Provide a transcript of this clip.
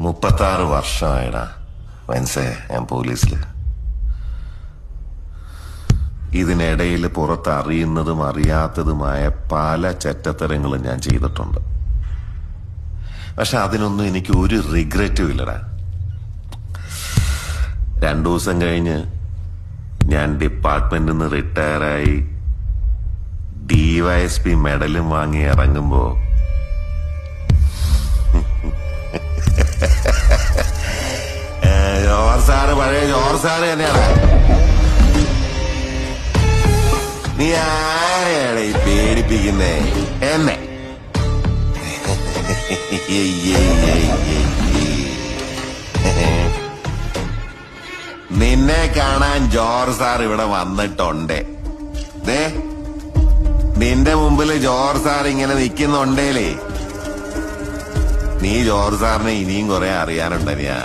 36 വർഷമായിടാ മനസ്സേ ഞാൻ പോലീസില്. ഇതിനിടയിൽ പുറത്ത് അറിയുന്നതും അറിയാത്തതുമായ പല ചെറ്റത്തരങ്ങളും ഞാൻ ചെയ്തിട്ടുണ്ട്. പക്ഷെ അതിനൊന്നും എനിക്ക് ഒരു റിഗ്രറ്റും ഇല്ലടാ. 2 ദിവസം കഴിഞ്ഞ് ഞാൻ ഡിപ്പാർട്ട്മെന്റിൽ നിന്ന് റിട്ടയറായി DYSP മെഡലും വാങ്ങി ഇറങ്ങുമ്പോ ജോർജ് സാറ് പഴയ ജോർജ് സാറ് തന്നെയാണ്. നീ ആരെയാണ് ഈ പേടിപ്പിക്കുന്നേ എന്നെ? നിന്നെ കാണാൻ ജോർജ് സാർ ഇവിടെ വന്നിട്ടുണ്ട്. നിന്റെ മുമ്പിൽ ജോർജ് സാർ ഇങ്ങനെ നിൽക്കുന്നുണ്ടേലേ നീ ജോർജ് സാറിനെ ഇനിയും കുറെ അറിയാനുണ്ടനിയാ.